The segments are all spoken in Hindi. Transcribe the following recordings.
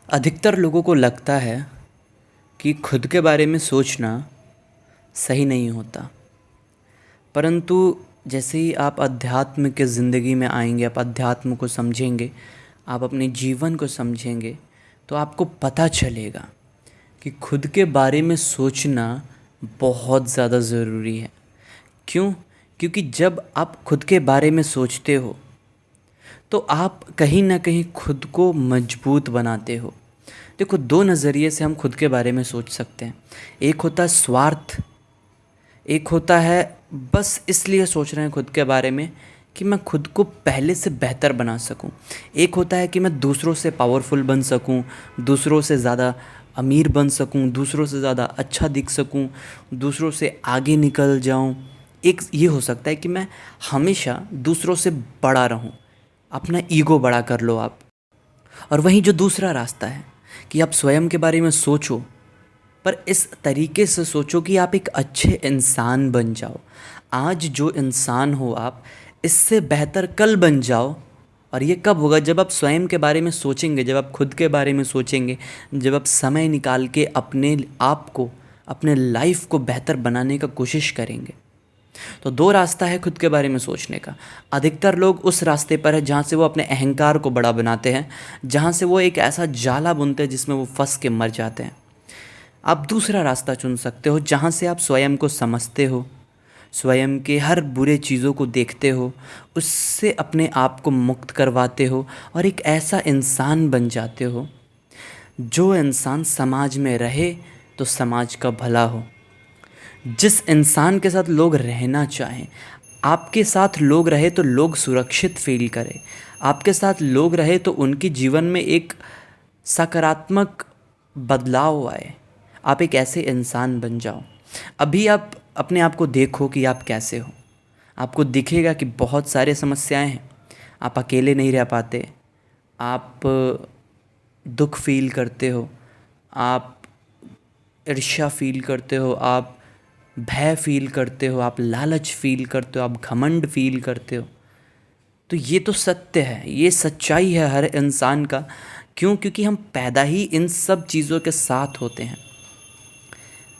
अधिकतर लोगों को लगता है कि खुद के बारे में सोचना सही नहीं होता। परंतु जैसे ही आप अध्यात्म के ज़िंदगी में आएंगे, आप अध्यात्म को समझेंगे, आप अपने जीवन को समझेंगे, तो आपको पता चलेगा कि खुद के बारे में सोचना बहुत ज़्यादा ज़रूरी है। क्यों? क्योंकि जब आप खुद के बारे में सोचते हो तो आप कहीं ना कहीं खुद को मजबूत बनाते हो। देखो, दो नज़रिए से हम खुद के बारे में सोच सकते हैं। एक होता है स्वार्थ, एक होता है बस इसलिए सोच रहे हैं खुद के बारे में कि मैं खुद को पहले से बेहतर बना सकूं। एक होता है कि मैं दूसरों से पावरफुल बन सकूं, दूसरों से ज़्यादा अमीर बन सकूं, दूसरों से ज़्यादा अच्छा दिख सकूं, दूसरों से आगे निकल जाऊं। एक ये हो सकता है कि मैं हमेशा दूसरों से बड़ा रहूं, अपना ईगो बड़ा कर लो आप। और वहीं जो दूसरा रास्ता है कि आप स्वयं के बारे में सोचो, पर इस तरीके से सोचो कि आप एक अच्छे इंसान बन जाओ। आज जो इंसान हो आप, इससे बेहतर कल बन जाओ। और ये कब होगा? जब आप स्वयं के बारे में सोचेंगे, जब आप खुद के बारे में सोचेंगे, जब आप समय निकाल के अपने आप को, अपने लाइफ को बेहतर बनाने का कोशिश करेंगे। तो दो रास्ता है खुद के बारे में सोचने का। अधिकतर लोग उस रास्ते पर है जहाँ से वो अपने अहंकार को बड़ा बनाते हैं, जहाँ से वो एक ऐसा जाला बुनते हैं जिसमें वो फंस के मर जाते हैं। आप दूसरा रास्ता चुन सकते हो जहाँ से आप स्वयं को समझते हो, स्वयं के हर बुरे चीज़ों को देखते हो, उससे अपने आप को मुक्त करवाते हो और एक ऐसा इंसान बन जाते हो जो इंसान समाज में रहे तो समाज का भला हो। जिस इंसान के साथ लोग रहना चाहें, आपके साथ लोग रहे तो लोग सुरक्षित फील करें, आपके साथ लोग रहे तो उनके जीवन में एक सकारात्मक बदलाव आए। आप एक ऐसे इंसान बन जाओ। अभी आप अपने आप को देखो कि आप कैसे हो। आपको दिखेगा कि बहुत सारे समस्याएं हैं, आप अकेले नहीं रह पाते, आप दुख फील करते हो, आप ईर्ष्या फील करते हो, आप भय फील करते हो, आप लालच फील करते हो, आप घमंड फील करते हो। तो ये तो सत्य है, ये सच्चाई है हर इंसान का। क्यों? क्योंकि हम पैदा ही इन सब चीज़ों के साथ होते हैं।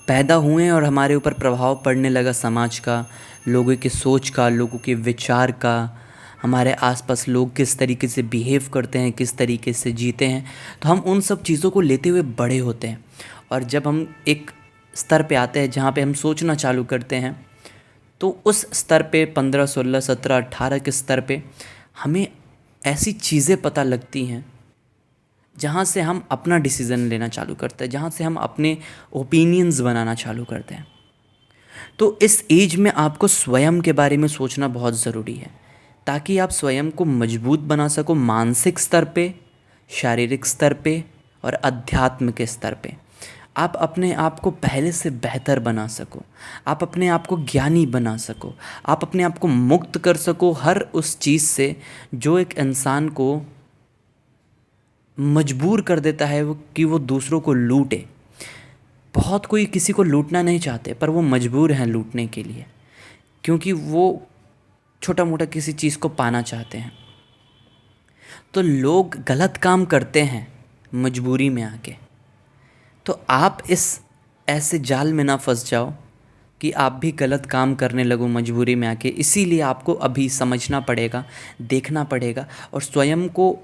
पैदा हुए और हमारे ऊपर प्रभाव पड़ने लगा समाज का, लोगों की सोच का, लोगों के विचार का, हमारे आसपास लोग किस तरीके से बिहेव करते हैं, किस तरीके से जीते हैं, तो हम उन सब चीज़ों को लेते हुए बड़े होते हैं। और जब हम एक स्तर पे आते हैं जहाँ पे हम सोचना चालू करते हैं, तो उस स्तर पे 15, 16, 17, 18 के स्तर पे हमें ऐसी चीज़ें पता लगती हैं जहाँ से हम अपना डिसीज़न लेना चालू करते हैं, जहाँ से हम अपने ओपिनियंस बनाना चालू करते हैं। तो इस एज में आपको स्वयं के बारे में सोचना बहुत ज़रूरी है, ताकि आप स्वयं को मजबूत बना सको, मानसिक स्तर पे, शारीरिक स्तर पे और अध्यात्म के स्तर पे। आप अपने आप को पहले से बेहतर बना सको, आप अपने आप को ज्ञानी बना सको, आप अपने आप को मुक्त कर सको हर उस चीज़ से जो एक इंसान को मजबूर कर देता है कि वो दूसरों को लूटे। बहुत कोई किसी को लूटना नहीं चाहते, पर वो मजबूर हैं लूटने के लिए, क्योंकि वो छोटा मोटा किसी चीज़ को पाना चाहते हैं। तो लोग गलत काम करते हैं मजबूरी में आके। तो आप इस ऐसे जाल में ना फंस जाओ कि आप भी गलत काम करने लगो मजबूरी में आके। इसीलिए आपको अभी समझना पड़ेगा, देखना पड़ेगा और स्वयं को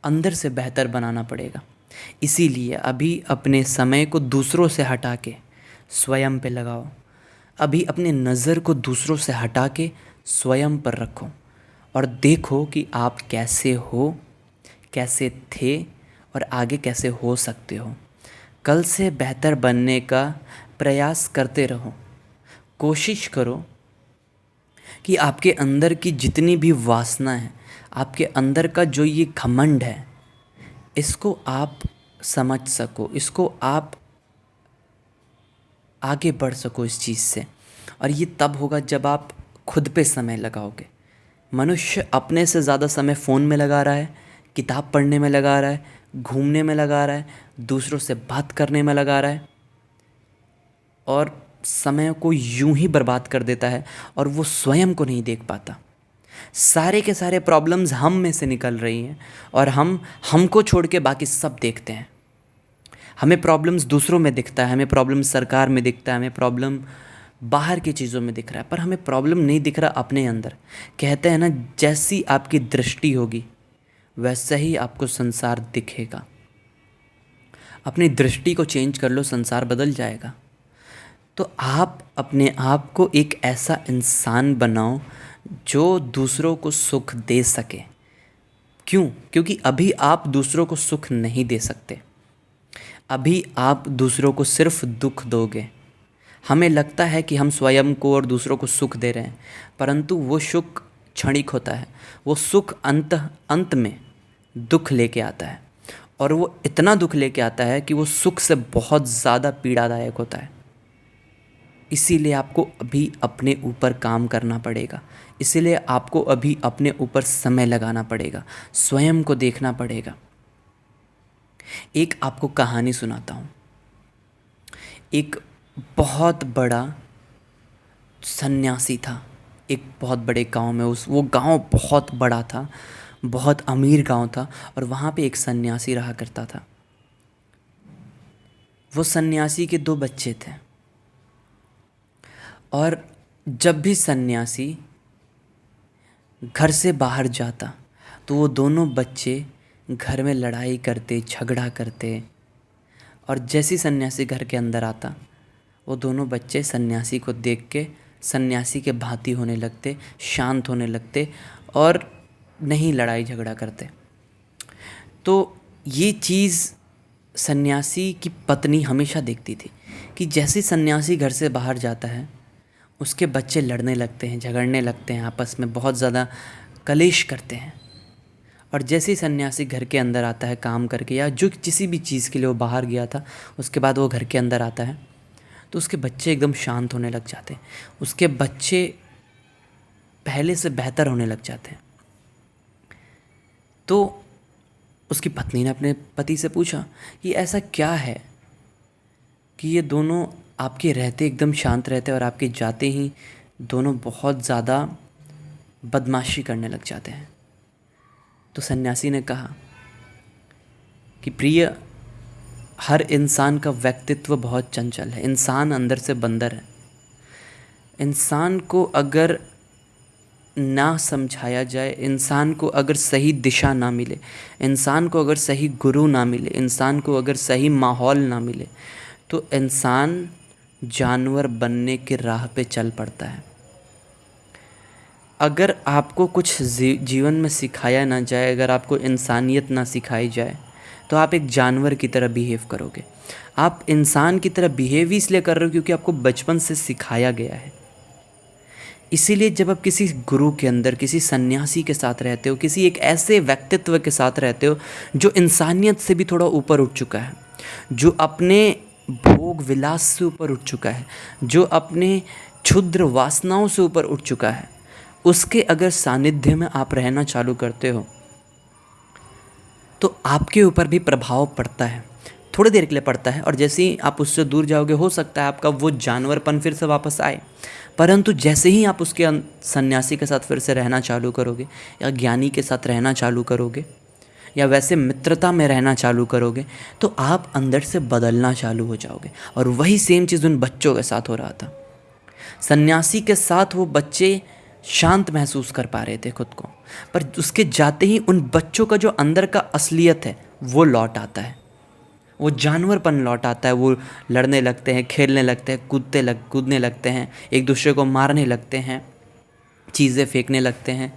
अंदर से बेहतर बनाना पड़ेगा। इसीलिए अभी अपने समय को दूसरों से हटा के स्वयं पे लगाओ। अभी अपने नज़र को दूसरों से हटा के स्वयं पर रखो और देखो कि आप कैसे हो, कैसे थे और आगे कैसे हो सकते हो। कल से बेहतर बनने का प्रयास करते रहो। कोशिश करो कि आपके अंदर की जितनी भी वासना है, आपके अंदर का जो ये घमंड है, इसको आप समझ सको, इसको आप आगे बढ़ सको इस चीज़ से। और ये तब होगा जब आप खुद पे समय लगाओगे। मनुष्य अपने से ज़्यादा समय फ़ोन में लगा रहा है, किताब पढ़ने में लगा रहा है, घूमने में लगा रहा है, दूसरों से बात करने में लगा रहा है और समय को यूं ही बर्बाद कर देता है और वो स्वयं को नहीं देख पाता। सारे के सारे प्रॉब्लम्स हम में से निकल रही हैं और हम हमको छोड़ के बाकी सब देखते हैं। हमें प्रॉब्लम्स दूसरों में दिखता है, हमें प्रॉब्लम सरकार में दिखता है, हमें प्रॉब्लम बाहर की चीज़ों में दिख रहा है, पर हमें प्रॉब्लम नहीं दिख रहा अपने अंदर। कहते हैं ना, जैसी आपकी दृष्टि होगी वैसा ही आपको संसार दिखेगा। अपनी दृष्टि को चेंज कर लो, संसार बदल जाएगा। तो आप अपने आप को एक ऐसा इंसान बनाओ जो दूसरों को सुख दे सके। क्यों? क्योंकि अभी आप दूसरों को सुख नहीं दे सकते, अभी आप दूसरों को सिर्फ दुख दोगे। हमें लगता है कि हम स्वयं को और दूसरों को सुख दे रहे हैं, परंतु वो सुख क्षणिक होता है। वो सुख अंत में दुख लेके आता है, और वो इतना दुख लेके आता है कि वो सुख से बहुत ज़्यादा पीड़ादायक होता है। इसीलिए आपको अभी अपने ऊपर काम करना पड़ेगा, इसीलिए आपको अभी अपने ऊपर समय लगाना पड़ेगा, स्वयं को देखना पड़ेगा। एक आपको कहानी सुनाता हूँ। एक बहुत बड़ा सन्यासी था एक बहुत बड़े गांव में। वो गांव बहुत बड़ा था, बहुत अमीर गांव था, और वहाँ पे एक सन्यासी रहा करता था। वो सन्यासी के 2 बच्चे थे, और जब भी सन्यासी घर से बाहर जाता तो वो दोनों बच्चे घर में लड़ाई करते, झगड़ा करते, और जैसे सन्यासी घर के अंदर आता वो दोनों बच्चे सन्यासी को देख के सन्यासी के भांति होने लगते, शांत होने लगते, और नहीं लड़ाई झगड़ा करते। तो ये चीज़ सन्यासी की पत्नी हमेशा देखती थी कि जैसे सन्यासी घर से बाहर जाता है उसके बच्चे लड़ने लगते हैं, झगड़ने लगते हैं, आपस में बहुत ज़्यादा कलेश करते हैं। और जैसे ही सन्यासी घर के अंदर आता है काम करके, या जो किसी भी चीज़ के लिए वो बाहर गया था, उसके बाद वो घर के अंदर आता है तो उसके बच्चे एकदम शांत होने लग जाते हैं, उसके बच्चे पहले से बेहतर होने लग जाते हैं। तो उसकी पत्नी ने अपने पति से पूछा कि ऐसा क्या है कि ये दोनों आपके रहते एकदम शांत रहते हैं और आपके जाते ही दोनों बहुत ज़्यादा बदमाशी करने लग जाते हैं। तो सन्यासी ने कहा कि प्रिय, हर इंसान का व्यक्तित्व बहुत चंचल है, इंसान अंदर से बंदर है। इंसान को अगर ना समझाया जाए, इंसान को अगर सही दिशा ना मिले, इंसान को अगर सही गुरु ना मिले, इंसान को अगर सही माहौल ना मिले, तो इंसान जानवर बनने के राह पे चल पड़ता है। अगर आपको कुछ जीवन में सिखाया ना जाए, अगर आपको इंसानियत ना सिखाई जाए, तो आप एक जानवर की तरह बिहेव करोगे। आप इंसान की तरह बिहेव इसलिए कर रहे हो क्योंकि आपको बचपन से सिखाया गया है। इसीलिए जब आप किसी गुरु के अंदर, किसी सन्यासी के साथ रहते हो, किसी एक ऐसे व्यक्तित्व के साथ रहते हो जो इंसानियत से भी थोड़ा ऊपर उठ चुका है, जो अपने भोग विलास से ऊपर उठ चुका है, जो अपने क्षुद्र वासनाओं से ऊपर उठ चुका है, उसके अगर सानिध्य में आप रहना चालू करते हो तो आपके ऊपर भी प्रभाव पड़ता है, थोड़ी देर के लिए पड़ता है। और जैसे ही आप उससे दूर जाओगे, हो सकता है आपका वो जानवरपन फिर से वापस आए, परंतु जैसे ही आप उसके सन्यासी के साथ फिर से रहना चालू करोगे, या ज्ञानी के साथ रहना चालू करोगे, या वैसे मित्रता में रहना चालू करोगे, तो आप अंदर से बदलना चालू हो जाओगे। और वही सेम चीज़ उन बच्चों के साथ हो रहा था। सन्यासी के साथ वो बच्चे शांत महसूस कर पा रहे थे खुद को, पर उसके जाते ही उन बच्चों का जो अंदर का असलियत है वो लौट आता है, वो जानवरपन लौट आता है। वो लड़ने लगते हैं, खेलने लगते हैं, कूदने लगते हैं, एक दूसरे को मारने लगते हैं, चीज़ें फेंकने लगते हैं।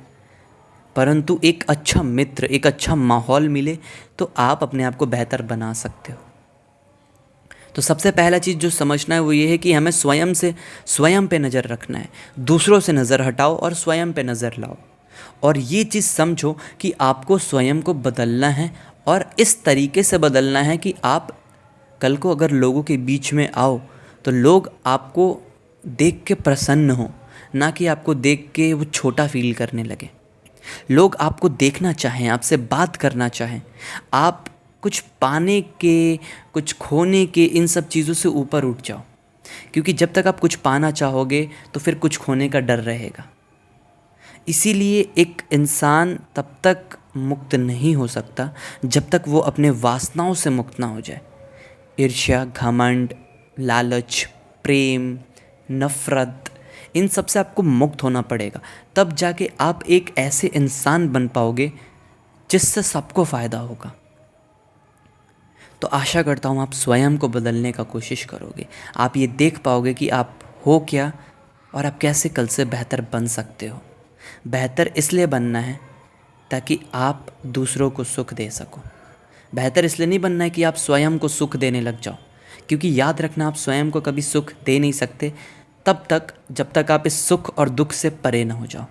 परंतु एक अच्छा मित्र, एक अच्छा माहौल मिले तो आप अपने आप को बेहतर बना सकते हो। तो सबसे पहला चीज़ जो समझना है वो ये है कि हमें स्वयं पे नज़र रखना है। दूसरों से नज़र हटाओ और स्वयं पे नज़र लाओ, और ये चीज़ समझो कि आपको स्वयं को बदलना है, और इस तरीके से बदलना है कि आप कल को अगर लोगों के बीच में आओ तो लोग आपको देख के प्रसन्न हो, ना कि आपको देख के वो छोटा फील करने लगे। लोग आपको देखना चाहें, आपसे बात करना चाहें, आप कुछ पाने के, कुछ खोने के, इन सब चीज़ों से ऊपर उठ जाओ। क्योंकि जब तक आप कुछ पाना चाहोगे तो फिर कुछ खोने का डर रहेगा। इसीलिए एक इंसान तब तक मुक्त नहीं हो सकता जब तक वो अपने वासनाओं से मुक्त ना हो जाए। ईर्ष्या, घमंड, लालच, प्रेम, नफ़रत, इन सब से आपको मुक्त होना पड़ेगा। तब जाके आप एक ऐसे इंसान बन पाओगे जिससे सबको फ़ायदा होगा। तो आशा करता हूँ आप स्वयं को बदलने का कोशिश करोगे। आप ये देख पाओगे कि आप हो क्या और आप कैसे कल से बेहतर बन सकते हो। बेहतर इसलिए बनना है ताकि आप दूसरों को सुख दे सको। बेहतर इसलिए नहीं बनना है कि आप स्वयं को सुख देने लग जाओ, क्योंकि याद रखना, आप स्वयं को कभी सुख दे नहीं सकते तब तक जब तक आप इस सुख और दुख से परे ना हो जाओ।